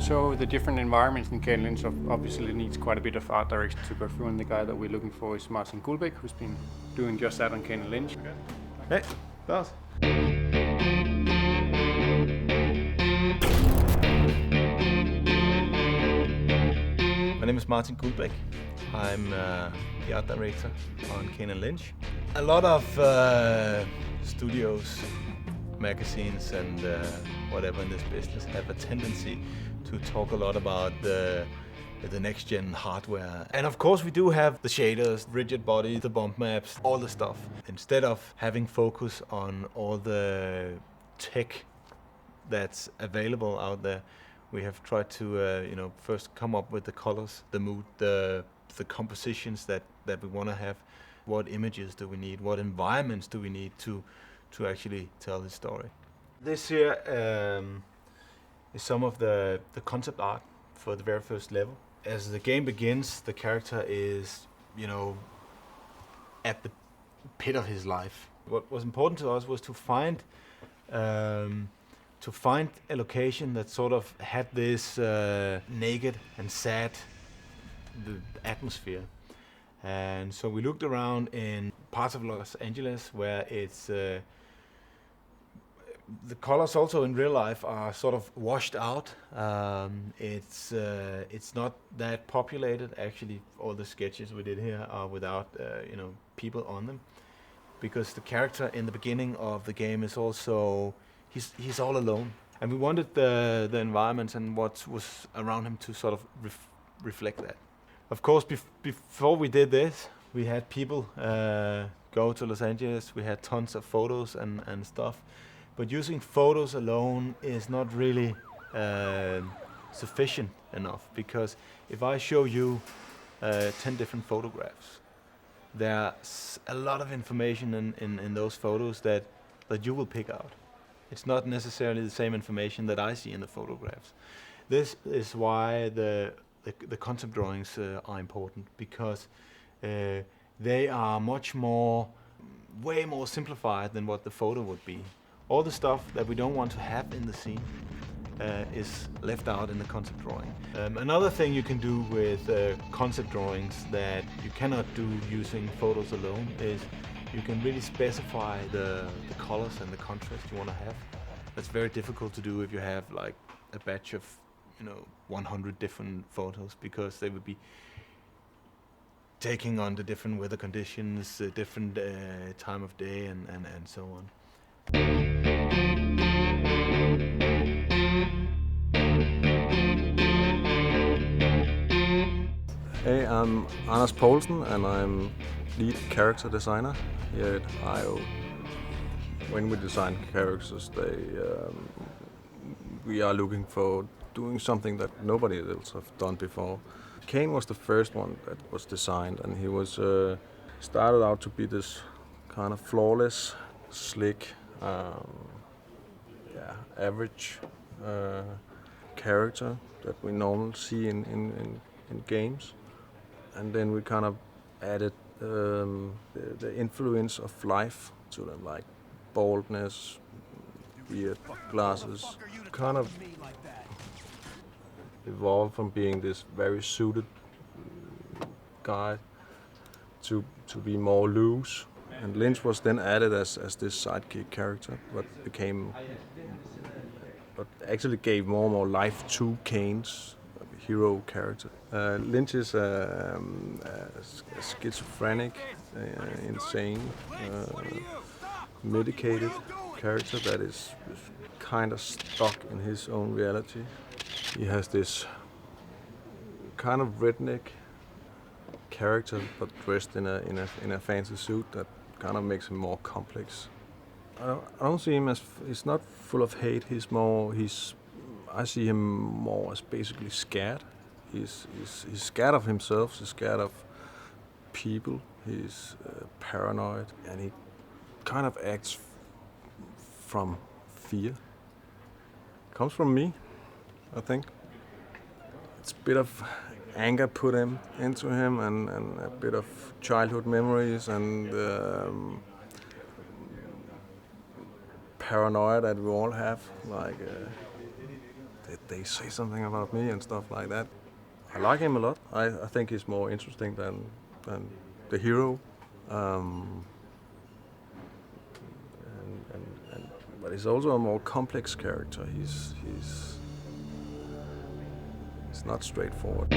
So the different environments in Kane and Lynch obviously needs quite a bit of art direction to go through, and the guy that we're looking for is Martin Gullbeck, who's been doing just that on Kane and Lynch. Hey, Lars. My name is Martin Gullbeck. I'm the art director on Kane and Lynch. A lot of studios, magazines and whatever in this business have a tendency to talk a lot about the next-gen hardware. And of course we do have the shaders, rigid body, the bump maps, all the stuff. Instead of having focus on all the tech that's available out there, we have tried to first come up with the colors, the mood, the compositions that we want to have. What images do we need? What environments do we need to actually tell the story? This here is some of the concept art for the very first level. As the game begins, the character is, at the pit of his life. What was important to us was to find a location that sort of had this naked and sad atmosphere. And so we looked around in parts of Los Angeles where it's the colors also in real life are sort of washed out. It's not that populated. Actually, all the sketches we did here are without people on them, because the character in the beginning of the game is also he's all alone, and we wanted the environments and what was around him to sort of reflect that. Of course, before we did this, we had people go to Los Angeles. We had tons of photos and stuff. But using photos alone is not really sufficient enough, because if I show you 10 different photographs, there's a lot of information in those photos that you will pick out. It's not necessarily the same information that I see in the photographs. This is why the concept drawings are important, because they are way more simplified than what the photo would be. All the stuff that we don't want to have in the scene is left out in the concept drawing. Another thing you can do with concept drawings that you cannot do using photos alone is you can really specify the colors and the contrast you want to have. That's very difficult to do if you have like a batch of 100 different photos, because they would be taking on the different weather conditions, different time of day and so on. Hey, I'm Anders Poulsen and I'm lead character designer here at IO. When we design characters, we are looking for doing something that nobody else have done before. Kane was the first one that was designed, and he was started out to be this kind of flawless, slick, average character that we normally see in games. And then we kind of added the influence of life to them, like baldness, beard, glasses. Kind of evolved from being this very suited guy to be more loose. And Lynch was then added as this sidekick character, but actually gave more and more life to Kane's hero character. Lynch is a schizophrenic, insane, medicated character that is kind of stuck in his own reality. He has this kind of redneck character, but dressed in a fancy suit that kind of makes him more complex. I don't see him as, he's not full of hate. I see him more as basically scared. He's scared of himself. He's scared of people. He's paranoid, and he kind of acts from fear. Comes from me, I think. It's a bit of anger put into him, and a bit of childhood memories and paranoia that we all have. Like did they say something about me and stuff like that. I like him a lot. I think he's more interesting than the hero. But he's also a more complex character. He's not straightforward.